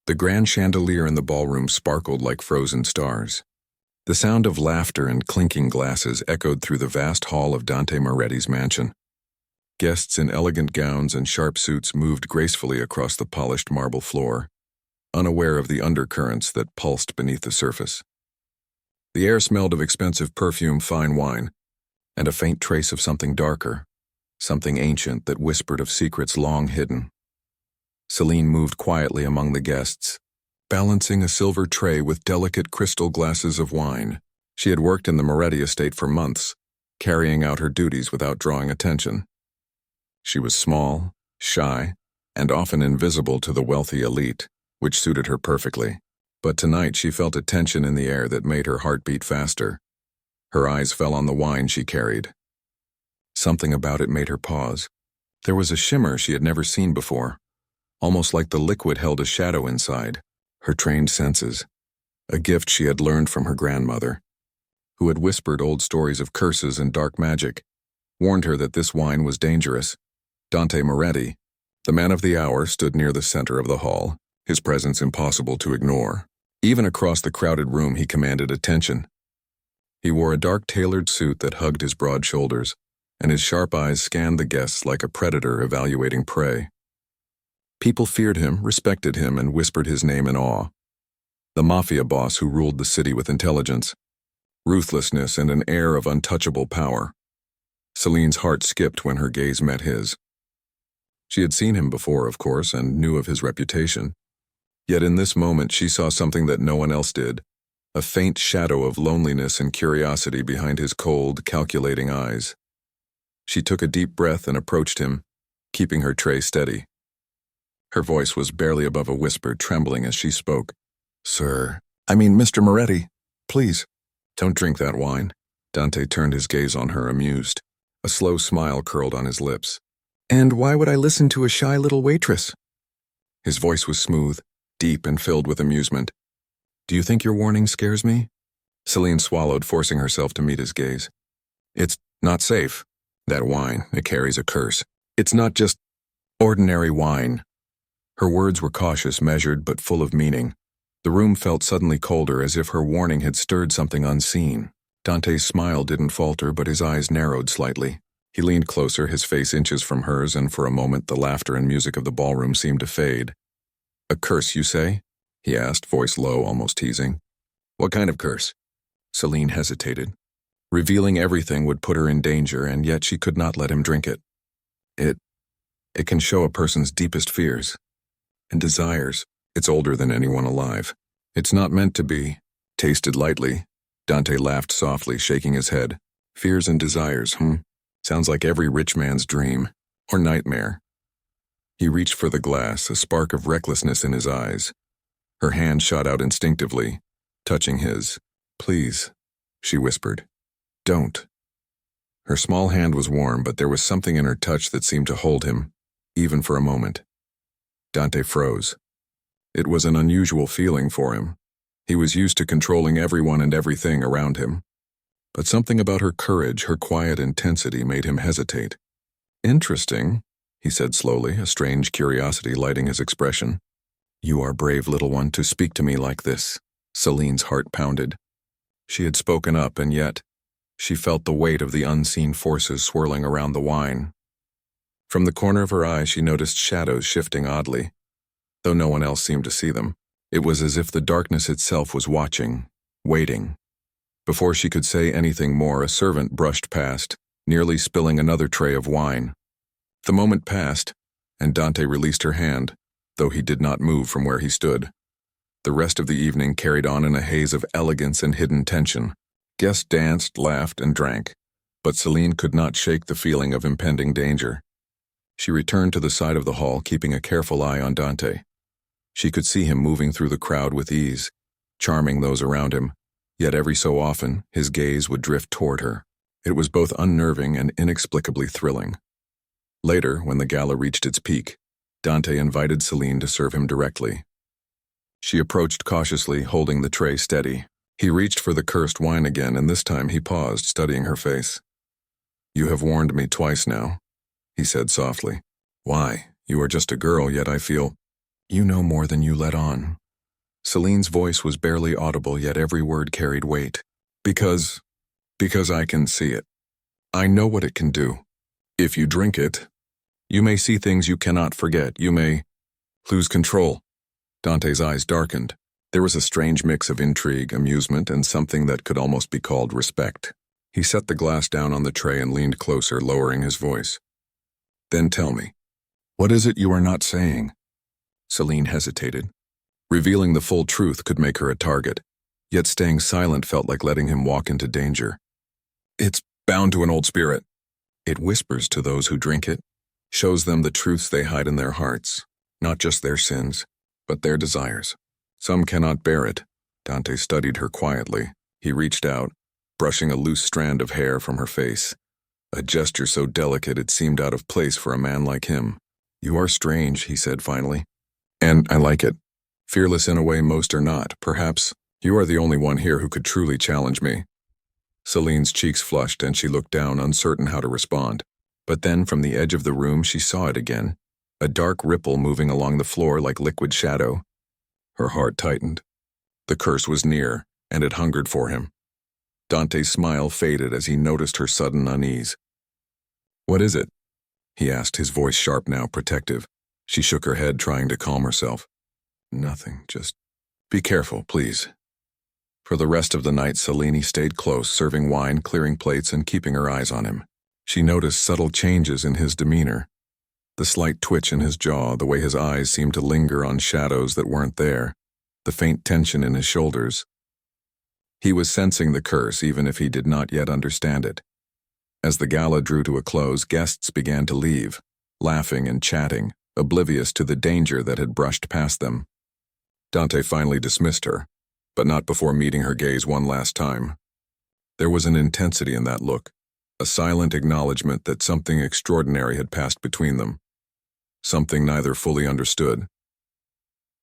The grand chandelier in the ballroom sparkled like frozen stars. The sound of laughter and clinking glasses echoed through the vast hall of Dante Moretti's mansion. Guests in elegant gowns and sharp suits moved gracefully across the polished marble floor, unaware of the undercurrents that pulsed beneath the surface. The air smelled of expensive perfume, fine wine, and a faint trace of something darker, something ancient that whispered of secrets long hidden. Celine moved quietly among the guests, balancing a silver tray with delicate crystal glasses of wine. She had worked in the Moretti estate for months, carrying out her duties without drawing attention. She was small, shy, and often invisible to the wealthy elite, which suited her perfectly. But tonight she felt a tension in the air that made her heart beat faster. Her eyes fell on the wine she carried. Something about it made her pause. There was a shimmer she had never seen before, almost like the liquid held a shadow inside. Her trained senses, a gift she had learned from her grandmother, who had whispered old stories of curses and dark magic, warned her that this wine was dangerous. Dante Moretti, the man of the hour, stood near the center of the hall, his presence impossible to ignore. Even across the crowded room he commanded attention. He wore a dark tailored suit that hugged his broad shoulders, and his sharp eyes scanned the guests like a predator evaluating prey. People feared him, respected him, and whispered his name in awe. The Mafia boss who ruled the city with intelligence, ruthlessness, and an air of untouchable power. Celine's heart skipped when her gaze met his. She had seen him before, of course, and knew of his reputation. Yet in this moment she saw something that no one else did, a faint shadow of loneliness and curiosity behind his cold, calculating eyes. She took a deep breath and approached him, keeping her tray steady. Her voice was barely above a whisper, trembling as she spoke. Mr. Moretti, please, don't drink that wine." Dante turned his gaze on her, amused. A slow smile curled on his lips. "And why would I listen to a shy little waitress?" His voice was smooth, deep, and filled with amusement. "Do you think your warning scares me?" Celine swallowed, forcing herself to meet his gaze. "It's not safe. That wine, it carries a curse. It's not just ordinary wine." Her words were cautious, measured, but full of meaning. The room felt suddenly colder, as if her warning had stirred something unseen. Dante's smile didn't falter, but his eyes narrowed slightly. He leaned closer, his face inches from hers, and for a moment the laughter and music of the ballroom seemed to fade. "A curse, you say?" he asked, voice low, almost teasing. "What kind of curse?" Celine hesitated. Revealing everything would put her in danger, and yet she could not let him drink it. It can show a person's deepest fears and desires. It's older than anyone alive. It's not meant to be tasted lightly." Dante laughed softly, shaking his head. "Fears and desires, Sounds like every rich man's dream, or nightmare." He reached for the glass, a spark of recklessness in his eyes. Her hand shot out instinctively, touching his. "Please," she whispered. "Don't." Her small hand was warm, but there was something in her touch that seemed to hold him, even for a moment. Dante froze. It was an unusual feeling for him. He was used to controlling everyone and everything around him. But something about her courage, her quiet intensity, made him hesitate. "Interesting," he said slowly, a strange curiosity lighting his expression. "You are brave, little one, to speak to me like this." Celine's heart pounded. She had spoken up, and yet she felt the weight of the unseen forces swirling around the wine. From the corner of her eye she noticed shadows shifting oddly, though no one else seemed to see them. It was as if the darkness itself was watching, waiting. Before she could say anything more, a servant brushed past, nearly spilling another tray of wine. The moment passed, and Dante released her hand, though he did not move from where he stood. The rest of the evening carried on in a haze of elegance and hidden tension. Guests danced, laughed, and drank, but Celine could not shake the feeling of impending danger. She returned to the side of the hall, keeping a careful eye on Dante. She could see him moving through the crowd with ease, charming those around him, yet every so often his gaze would drift toward her. It was both unnerving and inexplicably thrilling. Later, when the gala reached its peak, Dante invited Celine to serve him directly. She approached cautiously, holding the tray steady. He reached for the cursed wine again, and this time he paused, studying her face. "You have warned me twice now," he said softly. "Why? You are just a girl, yet I feel..." You know more than you let on. Celine's voice was barely audible, yet every word carried weight. Because I can see it. I know what it can do. If you drink it, you may see things you cannot forget. You may lose control. Dante's eyes darkened. There was a strange mix of intrigue, amusement, and something that could almost be called respect. He set the glass down on the tray and leaned closer, lowering his voice. Then tell me, what is it you are not saying? Celine hesitated. Revealing the full truth could make her a target, yet staying silent felt like letting him walk into danger. It's bound to an old spirit. It whispers to those who drink it, shows them the truths they hide in their hearts, not just their sins, but their desires. Some cannot bear it. Dante studied her quietly. He reached out, brushing a loose strand of hair from her face, a gesture so delicate it seemed out of place for a man like him. You are strange, he said finally, and I like it. Fearless in a way most are not. Perhaps you are the only one here who could truly challenge me. Celine's cheeks flushed and she looked down, uncertain how to respond. But then from the edge of the room she saw it again, a dark ripple moving along the floor like liquid shadow. Her heart tightened. The curse was near, and it hungered for him. Dante's smile faded as he noticed her sudden unease. What is it? He asked, his voice sharp now, protective. She shook her head, trying to calm herself. Nothing, just be careful, please. For the rest of the night, Celine stayed close, serving wine, clearing plates, and keeping her eyes on him. She noticed subtle changes in his demeanor. The slight twitch in his jaw, the way his eyes seemed to linger on shadows that weren't there, the faint tension in his shoulders. He was sensing the curse, even if he did not yet understand it. As the gala drew to a close, guests began to leave, laughing and chatting, oblivious to the danger that had brushed past them. Dante finally dismissed her, but not before meeting her gaze one last time. There was an intensity in that look, a silent acknowledgement that something extraordinary had passed between them, something neither fully understood.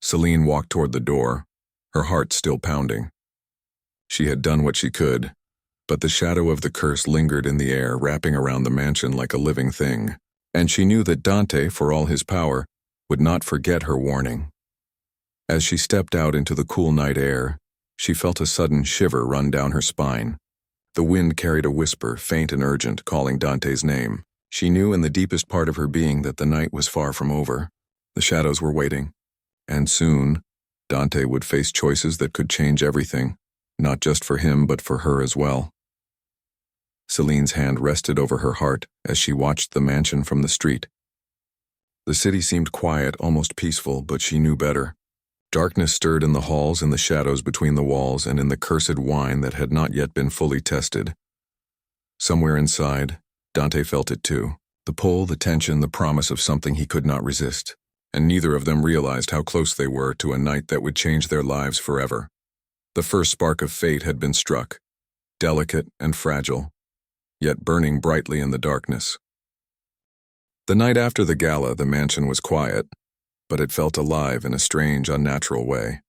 Celine walked toward the door, her heart still pounding. She had done what she could, but the shadow of the curse lingered in the air, wrapping around the mansion like a living thing, and she knew that Dante, for all his power, would not forget her warning. As she stepped out into the cool night air, she felt a sudden shiver run down her spine. The wind carried a whisper, faint and urgent, calling Dante's name. She knew in the deepest part of her being that the night was far from over. The shadows were waiting, and soon, Dante would face choices that could change everything, not just for him but for her as well. Celine's hand rested over her heart as she watched the mansion from the street. The city seemed quiet, almost peaceful, but she knew better. Darkness stirred in the halls, in the shadows between the walls, and in the cursed wine that had not yet been fully tested. Somewhere inside, Dante felt it too. The pull, the tension, the promise of something he could not resist. And neither of them realized how close they were to a night that would change their lives forever. The first spark of fate had been struck, delicate and fragile, yet burning brightly in the darkness. The night after the gala, the mansion was quiet, but it felt alive in a strange, unnatural way.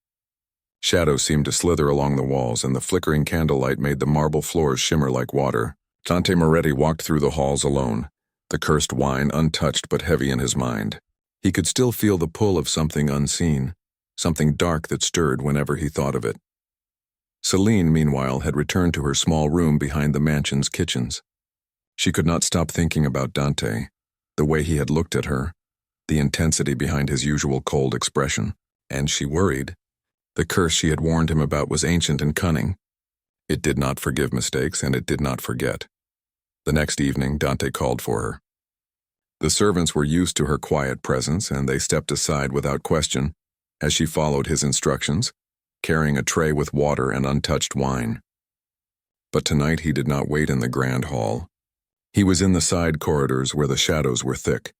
Shadows seemed to slither along the walls, and the flickering candlelight made the marble floors shimmer like water. Dante Moretti walked through the halls alone, the cursed wine untouched but heavy in his mind. He could still feel the pull of something unseen, something dark that stirred whenever he thought of it. Celine, meanwhile, had returned to her small room behind the mansion's kitchens. She could not stop thinking about Dante, the way he had looked at her, the intensity behind his usual cold expression, and she worried. The curse she had warned him about was ancient and cunning. It did not forgive mistakes, and it did not forget. The next evening, Dante called for her. The servants were used to her quiet presence, and they stepped aside without question as she followed his instructions, carrying a tray with water and untouched wine. But tonight he did not wait in the grand hall. He was in the side corridors where the shadows were thick,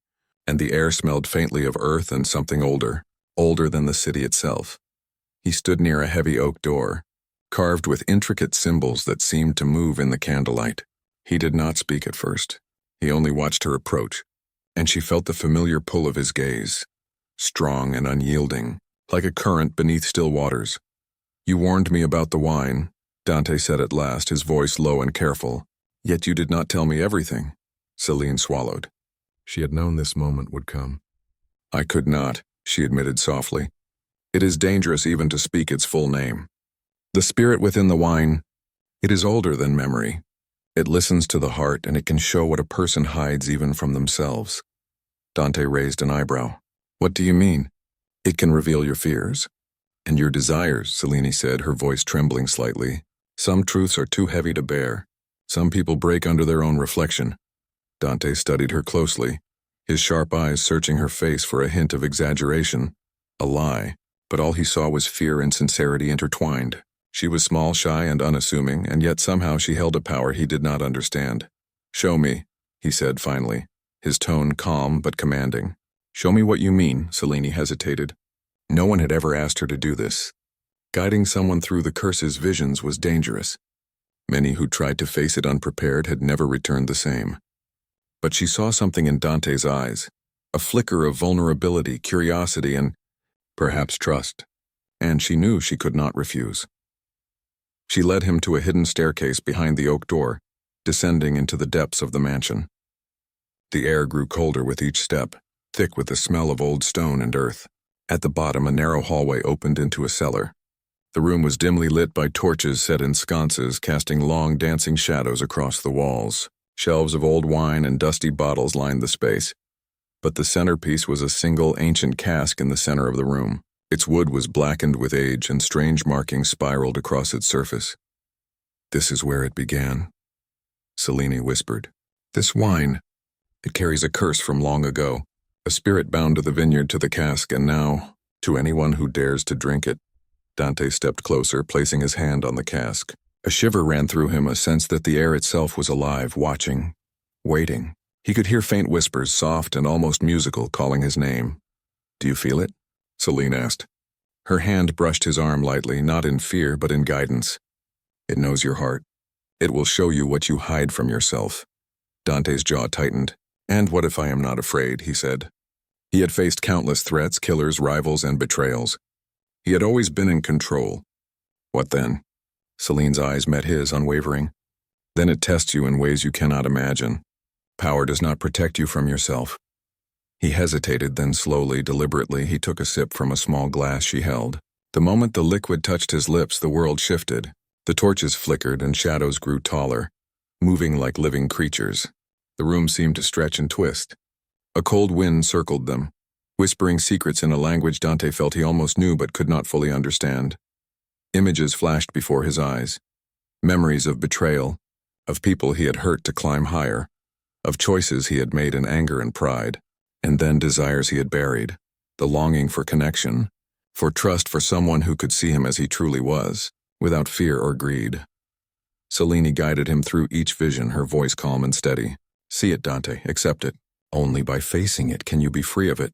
and the air smelled faintly of earth and something older, older than the city itself. He stood near a heavy oak door, carved with intricate symbols that seemed to move in the candlelight. He did not speak at first. He only watched her approach, and she felt the familiar pull of his gaze, strong and unyielding, like a current beneath still waters. You warned me about the wine, Dante said at last, his voice low and careful. Yet you did not tell me everything. Celine swallowed. She had known this moment would come. I could not. she admitted softly. It is dangerous even to speak its full name. The spirit within the wine, it is older than memory. It listens to the heart, and it can show what a person hides even from themselves. Dante raised an eyebrow. What do you mean? It can reveal your fears. And your desires, Selene said, her voice trembling slightly. Some truths are too heavy to bear. Some people break under their own reflection. Dante studied her closely, his sharp eyes searching her face for a hint of exaggeration, a lie, but all he saw was fear and sincerity intertwined. She was small, shy, and unassuming, and yet somehow she held a power he did not understand. Show me, he said finally, his tone calm but commanding. Show me what you mean, Selene hesitated. No one had ever asked her to do this. Guiding someone through the curse's visions was dangerous. Many who tried to face it unprepared had never returned the same. But she saw something in Dante's eyes, a flicker of vulnerability, curiosity, and perhaps trust, and she knew she could not refuse. She led him to a hidden staircase behind the oak door, descending into the depths of the mansion. The air grew colder with each step, thick with the smell of old stone and earth. At the bottom, a narrow hallway opened into a cellar. The room was dimly lit by torches set in sconces, casting long dancing shadows across the walls. Shelves of old wine and dusty bottles lined the space. But the centerpiece was a single ancient cask in the center of the room. Its wood was blackened with age, and strange markings spiraled across its surface. This is where it began, Selene whispered. This wine, it carries a curse from long ago, a spirit bound to the vineyard, to the cask, and now, to anyone who dares to drink it. Dante stepped closer, placing his hand on the cask. A shiver ran through him, a sense that the air itself was alive, watching, waiting. He could hear faint whispers, soft and almost musical, calling his name. Do you feel it? Selene asked. Her hand brushed his arm lightly, not in fear but in guidance. It knows your heart. It will show you what you hide from yourself. Dante's jaw tightened. And what if I am not afraid, he said. He had faced countless threats, killers, rivals, and betrayals. He had always been in control. What then? Selene's eyes met his, unwavering. Then it tests you in ways you cannot imagine. Power does not protect you from yourself. He hesitated, then slowly, deliberately, he took a sip from a small glass she held. The moment the liquid touched his lips, the world shifted. The torches flickered and shadows grew taller, moving like living creatures. The room seemed to stretch and twist. A cold wind circled them, whispering secrets in a language Dante felt he almost knew but could not fully understand. Images flashed before his eyes. Memories of betrayal, of people he had hurt to climb higher, of choices he had made in anger and pride. And then desires he had buried, the longing for connection, for trust, for someone who could see him as he truly was, without fear or greed. Selene guided him through each vision, her voice calm and steady. See it, Dante, accept it. Only by facing it can you be free of it.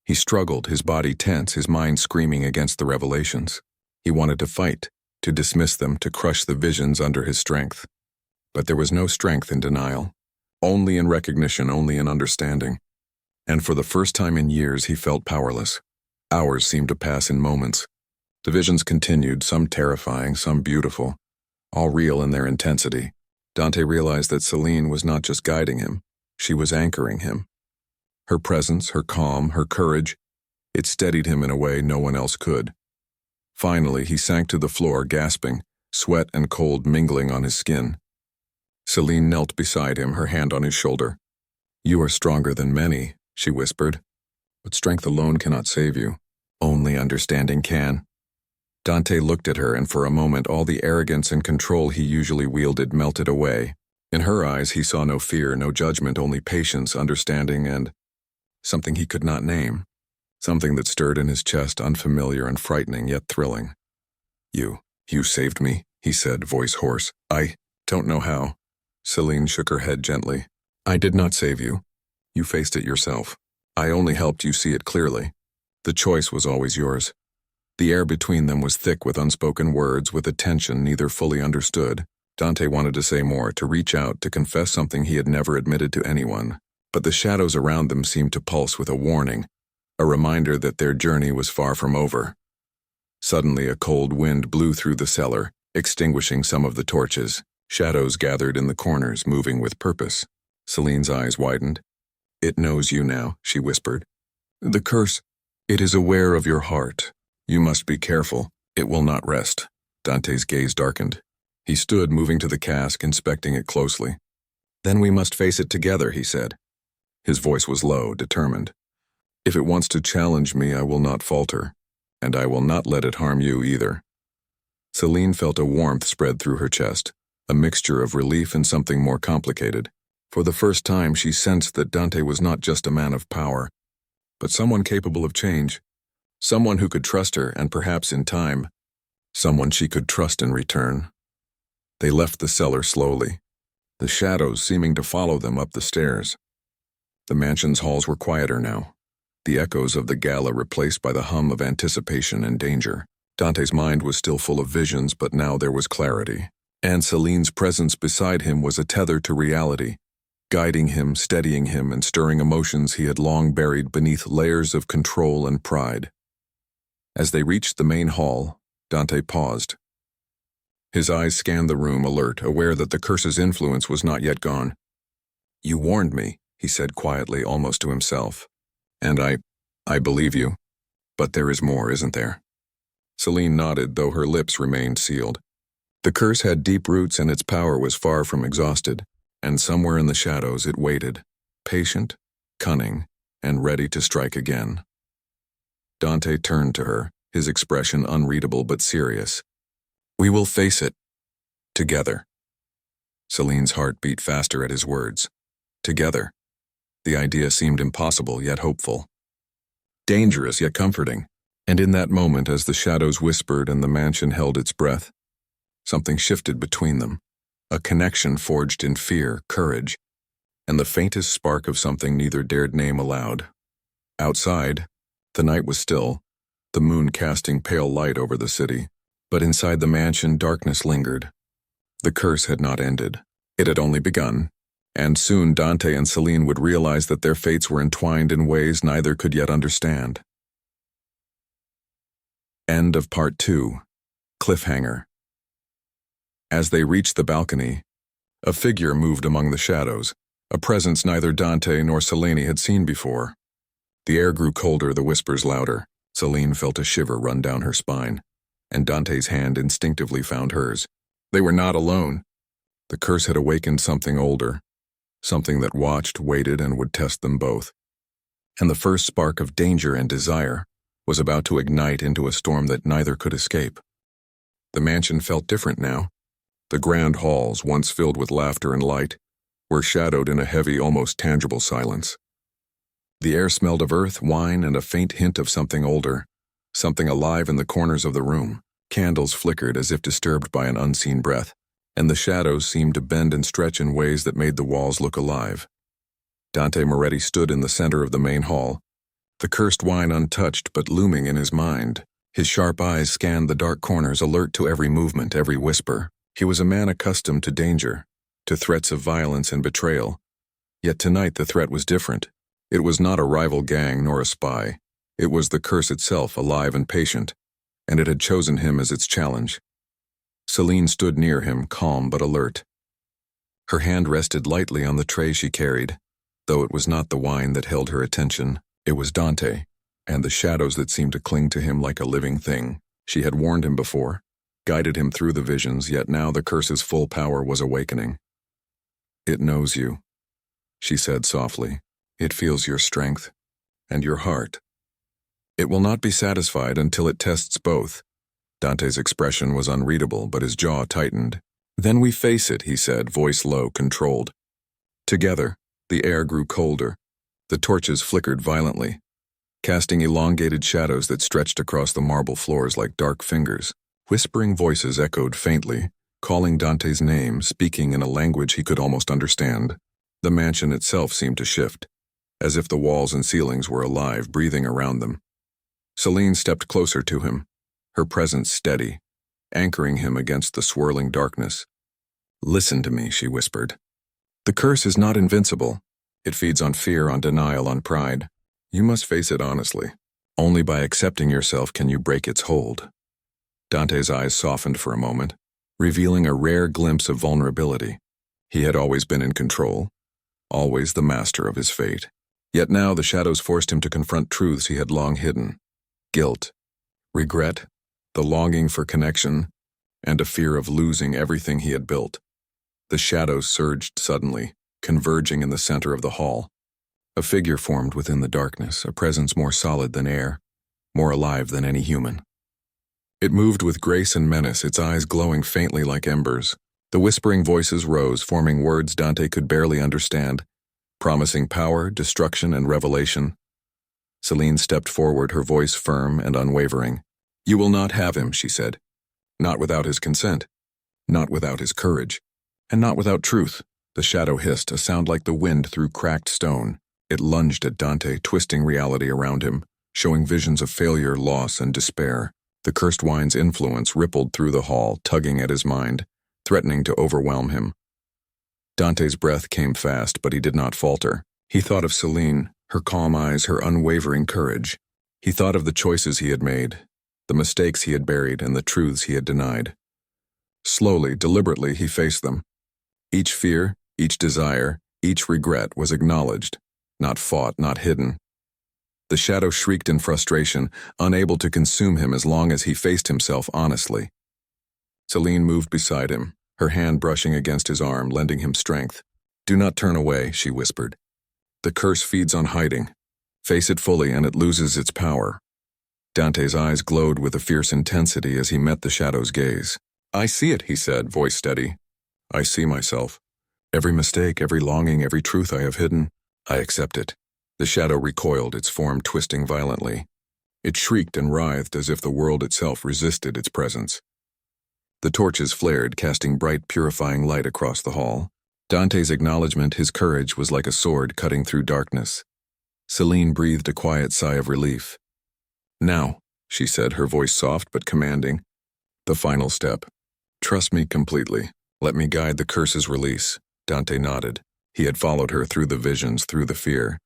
He struggled, his body tense, his mind screaming against the revelations. He wanted to fight, to dismiss them, to crush the visions under his strength. But there was no strength in denial, only in recognition, only in understanding. And for the first time in years, he felt powerless. Hours seemed to pass in moments. The visions continued, some terrifying, some beautiful, all real in their intensity. Dante realized that Selene was not just guiding him, she was anchoring him. Her presence, her calm, her courage, it steadied him in a way no one else could. Finally, he sank to the floor, gasping, sweat and cold mingling on his skin. Selene knelt beside him, her hand on his shoulder. You are stronger than many, she whispered, but strength alone cannot save you. Only understanding can. Dante looked at her, and for a moment all the arrogance and control he usually wielded melted away. In her eyes he saw no fear, no judgment, only patience, understanding, and something he could not name. Something that stirred in his chest, unfamiliar and frightening, yet thrilling. You saved me, he said, voice hoarse. I don't know how. Selene shook her head gently. I did not save you. You faced it yourself. I only helped you see it clearly. The choice was always yours. The air between them was thick with unspoken words, with a tension neither fully understood. Dante wanted to say more, to reach out, to confess something he had never admitted to anyone. But the shadows around them seemed to pulse with a warning, a reminder that their journey was far from over. Suddenly a cold wind blew through the cellar, extinguishing some of the torches. Shadows gathered in the corners, moving with purpose. Selene's eyes widened. It knows you now, she whispered. The curse, It is aware of your heart. You must be careful. It will not rest. Dante's gaze darkened. He stood, moving to the cask, inspecting it closely. Then we must face it together, he said. His voice was low, determined. If it wants to challenge me, I will not falter, and I will not let it harm you either. Celine felt a warmth spread through her chest, a mixture of relief and something more complicated. For the first time, she sensed that Dante was not just a man of power, but someone capable of change, someone who could trust her, and perhaps in time, someone she could trust in return. They left the cellar slowly, the shadows seeming to follow them up the stairs. The mansion's halls were quieter now, the echoes of the gala replaced by the hum of anticipation and danger. Dante's mind was still full of visions, but now there was clarity, and Celine's presence beside him was a tether to reality, guiding him, steadying him, and stirring emotions he had long buried beneath layers of control and pride. As they reached the main hall, Dante paused. His eyes scanned the room, alert, aware that the curse's influence was not yet gone. You warned me, he said quietly, almost to himself. And I believe you. But there is more, isn't there? Celine nodded, though her lips remained sealed. The curse had deep roots and its power was far from exhausted, and somewhere in the shadows it waited, patient, cunning, and ready to strike again. Dante turned to her, his expression unreadable but serious. We will face it. Together. Celine's heart beat faster at his words. Together. The idea seemed impossible yet hopeful. Dangerous yet comforting. And in that moment, as the shadows whispered and the mansion held its breath, something shifted between them. A connection forged in fear, courage, and the faintest spark of something neither dared name aloud. Outside, the night was still, the moon casting pale light over the city. But inside the mansion, darkness lingered. The curse had not ended. It had only begun, and soon Dante and Celine would realize that their fates were entwined in ways neither could yet understand. End of Part 2. Cliffhanger. As they reached the balcony, a figure moved among the shadows, a presence neither Dante nor Celine had seen before. The air grew colder, the whispers louder. Celine felt a shiver run down her spine, and Dante's hand instinctively found hers. They were not alone. The curse had awakened something older, something that watched, waited, and would test them both. And the first spark of danger and desire was about to ignite into a storm that neither could escape. The mansion felt different now. The grand halls, once filled with laughter and light, were shadowed in a heavy, almost tangible silence. The air smelled of earth, wine, and a faint hint of something older, something alive in the corners of the room. Candles flickered as if disturbed by an unseen breath, and the shadows seemed to bend and stretch in ways that made the walls look alive. Dante Moretti stood in the center of the main hall, the cursed wine untouched but looming in his mind. His sharp eyes scanned the dark corners, alert to every movement, every whisper. He was a man accustomed to danger, to threats of violence and betrayal. Yet tonight the threat was different. It was not a rival gang nor a spy. It was the curse itself, alive and patient, and it had chosen him as its challenge. Celine stood near him, calm but alert. Her hand rested lightly on the tray she carried, though it was not the wine that held her attention. It was Dante, and the shadows that seemed to cling to him like a living thing. She had warned him before, guided him through the visions, yet now the curse's full power was awakening. It knows you, she said softly. It feels your strength and your heart. It will not be satisfied until it tests both. Dante's expression was unreadable, but his jaw tightened. Then we face it, he said, voice low, controlled. Together, the air grew colder. The torches flickered violently, casting elongated shadows that stretched across the marble floors like dark fingers. Whispering voices echoed faintly, calling Dante's name, speaking in a language he could almost understand. The mansion itself seemed to shift, as if the walls and ceilings were alive, breathing around them. Celine stepped closer to him, her presence steady, anchoring him against the swirling darkness. Listen to me, she whispered. The curse is not invincible. It feeds on fear, on denial, on pride. You must face it honestly. Only by accepting yourself can you break its hold. Dante's eyes softened for a moment, revealing a rare glimpse of vulnerability. He had always been in control, always the master of his fate. Yet now the shadows forced him to confront truths he had long hidden. Guilt, regret, the longing for connection, and a fear of losing everything he had built. The shadows surged suddenly, converging in the center of the hall. A figure formed within the darkness, a presence more solid than air, more alive than any human. It moved with grace and menace, its eyes glowing faintly like embers. The whispering voices rose, forming words Dante could barely understand, promising power, destruction, and revelation. Celine stepped forward, her voice firm and unwavering. "You will not have him," she said. "Not without his consent, not without his courage, and not without truth." The shadow hissed, a sound like the wind through cracked stone. It lunged at Dante, twisting reality around him, showing visions of failure, loss, and despair. The cursed wine's influence rippled through the hall, tugging at his mind, threatening to overwhelm him. Dante's breath came fast, but he did not falter. He thought of Celine, her calm eyes, her unwavering courage. He thought of the choices he had made, the mistakes he had buried, and the truths he had denied. Slowly, deliberately, he faced them. Each fear, each desire, each regret was acknowledged, not fought, not hidden. The shadow shrieked in frustration, unable to consume him as long as he faced himself honestly. Celine moved beside him, her hand brushing against his arm, lending him strength. "Do not turn away," she whispered. "The curse feeds on hiding. Face it fully and it loses its power." Dante's eyes glowed with a fierce intensity as he met the shadow's gaze. "I see it," he said, voice steady. "I see myself. Every mistake, every longing, every truth I have hidden, I accept it." The shadow recoiled, its form twisting violently. It shrieked and writhed as if the world itself resisted its presence. The torches flared, casting bright, purifying light across the hall. Dante's acknowledgement, his courage, was like a sword cutting through darkness. Celine breathed a quiet sigh of relief. "Now," she said, her voice soft but commanding. "The final step. Trust me completely. Let me guide the curse's release." Dante nodded. He had followed her through the visions, through the fear,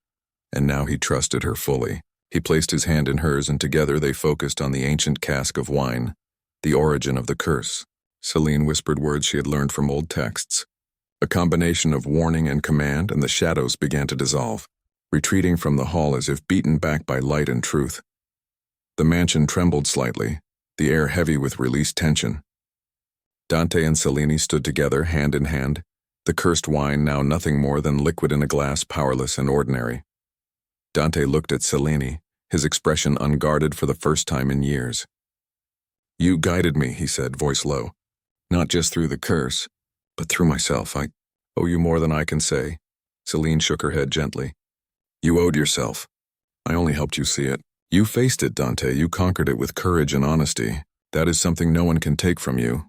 and now he trusted her fully. He placed his hand in hers, and together they focused on the ancient cask of wine, the origin of the curse. Celine whispered words she had learned from old texts. A combination of warning and command, and the shadows began to dissolve, retreating from the hall as if beaten back by light and truth. The mansion trembled slightly, the air heavy with released tension. Dante and Celine stood together, hand in hand, the cursed wine now nothing more than liquid in a glass, powerless and ordinary. Dante looked at Celine, his expression unguarded for the first time in years. "You guided me," he said, voice low. "Not just through the curse, but through myself. I owe you more than I can say." Celine shook her head gently. "You owed yourself. I only helped you see it. You faced it, Dante. You conquered it with courage and honesty. That is something no one can take from you."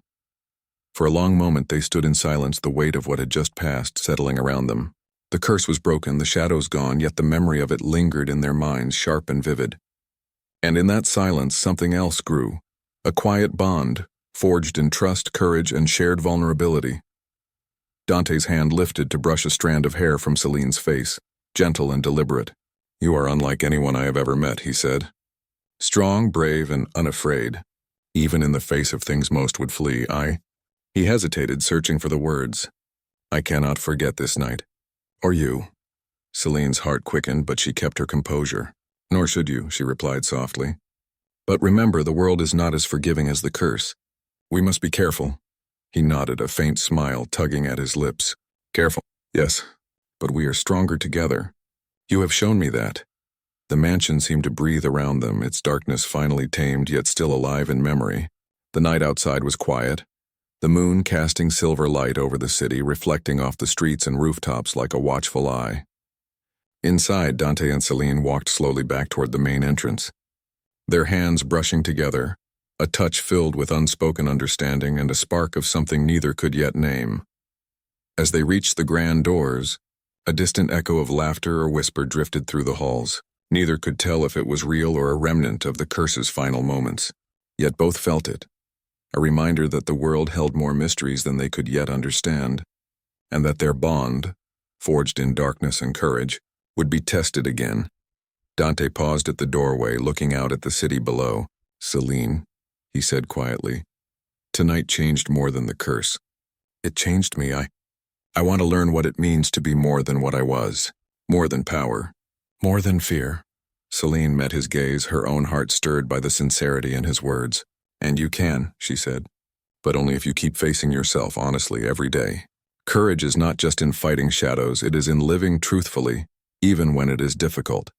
For a long moment they stood in silence, the weight of what had just passed settling around them. The curse was broken, the shadows gone, yet the memory of it lingered in their minds, sharp and vivid. And in that silence something else grew, a quiet bond, forged in trust, courage, and shared vulnerability. Dante's hand lifted to brush a strand of hair from Celine's face, gentle and deliberate. "You are unlike anyone I have ever met," he said. "Strong, brave, and unafraid. Even in the face of things most would flee, He hesitated, searching for the words. "I cannot forget this night. Or you." Celine's heart quickened, but she kept her composure. "Nor should you," she replied softly. "But remember, the world is not as forgiving as the curse. We must be careful." He nodded, a faint smile tugging at his lips. "Careful, yes, but we are stronger together. You have shown me that." The mansion seemed to breathe around them, its darkness finally tamed yet still alive in memory. The night outside was quiet, the moon casting silver light over the city, reflecting off the streets and rooftops like a watchful eye. Inside, Dante and Celine walked slowly back toward the main entrance, their hands brushing together, a touch filled with unspoken understanding and a spark of something neither could yet name. As they reached the grand doors, a distant echo of laughter or whisper drifted through the halls. Neither could tell if it was real or a remnant of the curse's final moments. Yet both felt it, a reminder that the world held more mysteries than they could yet understand, and that their bond, forged in darkness and courage, would be tested again. Dante paused at the doorway, looking out at the city below. "Celine," he said quietly, "tonight changed more than the curse. It changed me. I want to learn what it means to be more than what I was, more than power, More than fear. Celine met his gaze, her own heart stirred by the sincerity in his words. And you can, she said, but only if you keep facing yourself honestly every day. Courage is not just in fighting shadows, it is in living truthfully, even when it is difficult.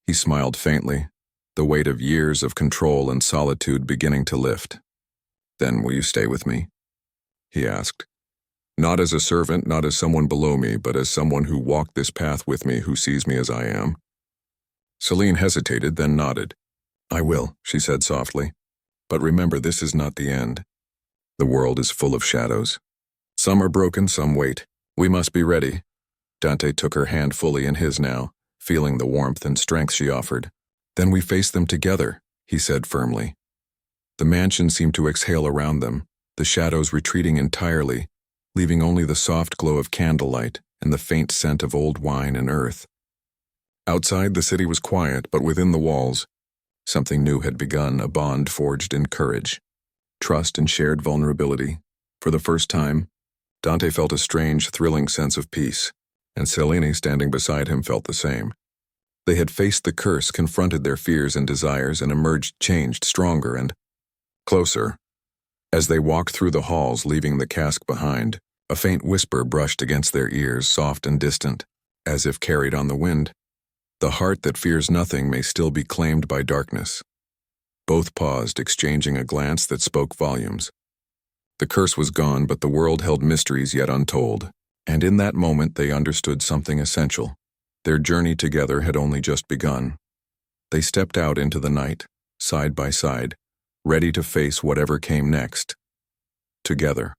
He smiled faintly, the weight of years of control and solitude beginning to lift. Then will you stay with me? He asked. Not as a servant, not as someone below me, but as someone who walked this path with me, who sees me as I am. Celine hesitated, then nodded. I will, she said softly. But remember, this is not the end. The world is full of shadows. Some are broken, some wait. We must be ready. Dante took her hand fully in his now, feeling the warmth and strength she offered. Then we face them together, he said firmly. The mansion seemed to exhale around them, the shadows retreating entirely, leaving only the soft glow of candlelight and the faint scent of old wine and earth. Outside, the city was quiet, but within the walls, something new had begun, a bond forged in courage, trust and shared vulnerability. For the first time, Dante felt a strange, thrilling sense of peace, and Celine, standing beside him, felt the same. They had faced the curse, confronted their fears and desires, and emerged changed, stronger and closer. As they walked through the halls, leaving the cask behind, a faint whisper brushed against their ears, soft and distant, as if carried on the wind. The heart that fears nothing may still be claimed by darkness. Both paused, exchanging a glance that spoke volumes. The curse was gone, but the world held mysteries yet untold, and in that moment they understood something essential. Their journey together had only just begun. They stepped out into the night, side by side, ready to face whatever came next. Together.